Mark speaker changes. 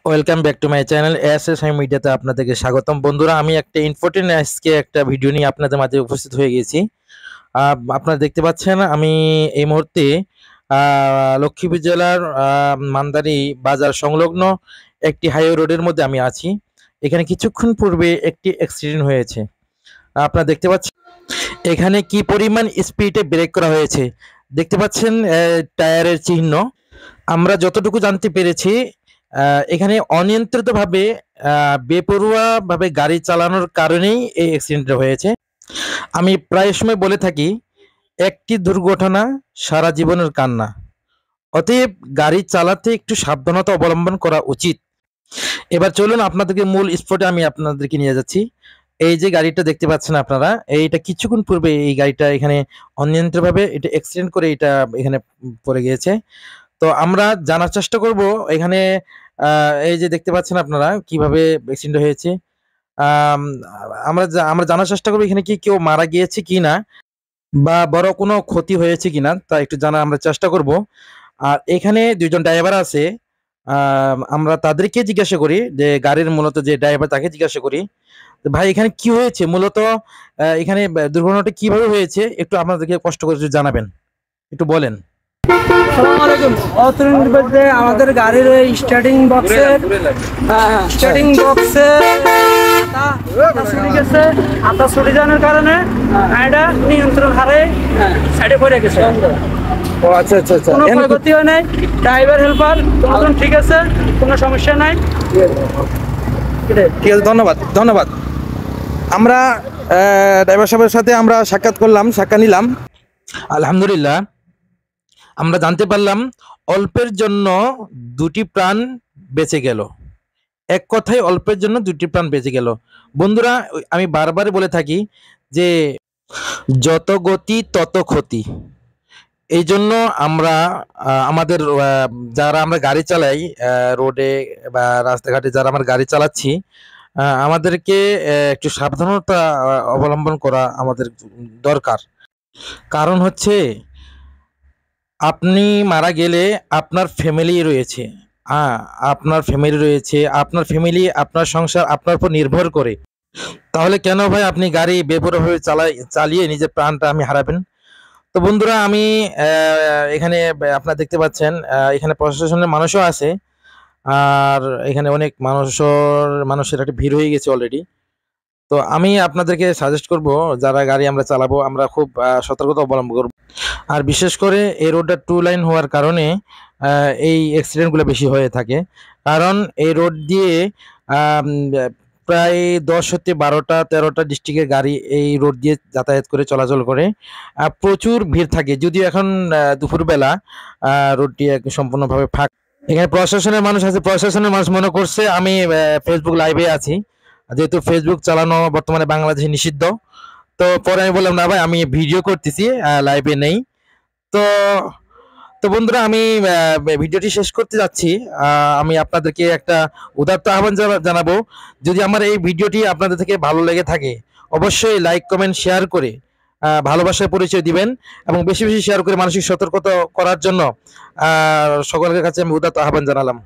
Speaker 1: Welcome back to my channel A S S মিডিয়াতে আপনাদেরকে স্বাগতম। বন্ধুরা, আমি একটা ইম্পর্টেন্ট আজকে একটা ভিডিও নিয়ে আপনাদের মাঝে উপস্থিত হয়ে গেছি। আপনারা দেখতে পাচ্ছেন আমি এই মুহূর্তে লক্ষ্মীপুর জেলার মান্দারি বাজার সংলগ্ন একটি হাইওয়ে রোডের মধ্যে আমি আছি। এখানে কিছুক্ষণ পূর্বে একটি অ্যাক্সিডেন্ট হয়েছে। আপনারা দেখতে পাচ্ছেন এখানে কি পরিমাণ স্পিডে ব্রেক করা হয়েছে। দেখতে পাচ্ছেন টায়ারের চিহ্ন। আমরা যতটুকু জানতে পেরেছি এখানে অনিয়ন্ত্রিতভাবে বেপরোয়াভাবে গাড়ি চালানোর কারণেই এই অ্যাক্সিডেন্টটা হয়েছে। আমি প্রায় সময় বলে থাকি, একটি দুর্ঘটনা সারা জীবনের কান্না। অতএব গাড়ি চালাতে একটু সাবধানতা অবলম্বন করা উচিত। এবার চলুন আপনাদেরকে মূল স্পটে আমি আপনাদেরকে নিয়ে যাচ্ছি। এই যে গাড়িটা দেখতে পাচ্ছেন আপনারা, এইটা কিছুক্ষণ পূর্বে এই গাড়িটা এখানে অনিয়ন্ত্রিতভাবে এটা অ্যাক্সিডেন্ট করে এটা এখানে পড়ে গিয়েছে। তো আমরা জানার চেষ্টা করব এখানে এই যে দেখতে পাচ্ছেন আপনারা কিভাবে অ্যাক্সিডেন্ট হয়েছে। আম আমরা জানার চেষ্টা করব এখানে কি কেউ মারা গিয়েছে কিনা বা বড় কোনো ক্ষতি হয়েছে কিনা তা একটু জানার আমরা চেষ্টা করব। আর এখানে ২ জন ড্রাইভার আছে। আমরা তাদেরকে জিজ্ঞাসা করি যে গাড়ির মূলত যে ড্রাইভার তাকে জিজ্ঞাসা করি, ভাই এখানে কি হয়েছে মূলত, এখানে দুর্ঘটনাটা কিভাবে হয়েছে একটু আপনাদেরকে কষ্ট করে একটু জানাবেন, একটু বলেন।
Speaker 2: আসসালামু আলাইকুম। অথরিটি বলতে আমাদের গাড়ির ওই স্টার্টিং বক্সে ছুটে গেছে। আতা ছুটে যাওয়ার কারণে গাড়িটা নিয়ন্ত্রণ হারে সাইডে পড়ে গেছে।
Speaker 1: ও আচ্ছা আচ্ছা আচ্ছা,
Speaker 2: কোনো ক্ষয়ক্ষতি হয় নাই। ড্রাইভার হেল্পার তোমার ঠিক আছে, কোনো সমস্যা নাই।
Speaker 1: ঠিক আছে, ধন্যবাদ ধন্যবাদ। আমরা ড্রাইভার সাহেবের সাথে আমরা সাক্ষাৎ নিলাম। আলহামদুলিল্লাহ, আমরা জানতে পারলাম অল্পের জন্য ২টি প্রাণ বেঁচে গেল। এক কথায় অল্পের জন্য ২টি প্রাণ বেঁচে গেল। বন্ধুরা, আমি বারবার বলে থাকি যে যত গতি তত ক্ষতি। এই জন্য আমরা আমাদের যারা আমরা গাড়ি চালাই রোডে বা রাস্তাঘাটে যারা আমরা গাড়ি চালাচ্ছি, আমাদেরকে একটু সাবধানতা অবলম্বন করা আমাদের দরকার। কারণ হচ্ছে আপনি মারা গেলে আপনার ফ্যামিলি রয়েছে, হ্যাঁ, আপনার ফ্যামিলি রয়েছে, আপনার ফ্যামিলি, আপনার সংসার আপনার উপর নির্ভর করে। তাহলে কেন ভাই আপনি গাড়ি বেপরোয়াভাবে চালিয়ে নিজের প্রাণটা হারাবেন? তো বন্ধুরা, আমি এখানে আপনারা দেখতে পাচ্ছেন এখানে প্রশাসনের মানুষও আছে। আর এখানে অনেক মানুষের একটা ভিড় হয়ে গেছে অলরেডি। তো আমি আপনাদেরকে সাজেস্ট করব, যারা গাড়ি আমরা চালাবো আমরা খুব সতর্কতা অবলম্বন করব। আর বিশেষ করে এই রোডটা 2 লাইন হওয়ার কারণে এই অ্যাক্সিডেন্টগুলো বেশি হয়ে থাকে। কারণ এই রোড দিয়ে আম প্রায় ১০ হতে ১২টা ১৩টা ডিস্ট্রিক্টের গাড়ি এই রোড দিয়ে যাতায়াত করে চলাচল করে। প্রচুর ভিড় থাকে। যদিও এখন দুপুরবেলা রোডটি সম্পূর্ণভাবে ফাঁকা। এখানে প্রশাসনের মানুষ আছে, প্রশাসনের মানুষ মনে করছে আমি ফেসবুক লাইভে আছি। যেহেতু ফেসবুক চালানো বর্তমানে বাংলাদেশে নিষিদ্ধ। তো পরে আমি বললাম, না ভাই আমি ভিডিও করতেছি, লাইভে নেই। তো তো বন্ধুরা, আমি ভিডিওটি শেষ করতে যাচ্ছি। আমি আপনাদেরকে একটা উদাত্ত আহ্বান জানাবো, যদি আমার এই ভিডিওটি আপনাদের থেকে ভালো লেগে থাকে অবশ্যই লাইক কমেন্ট শেয়ার করে ভালোবাসার পরিচয় দিবেন এবং বেশি বেশি শেয়ার করে মানসিক সতর্কতা করার জন্য সকলের কাছে আমি উদাত্ত আহ্বান জানালাম।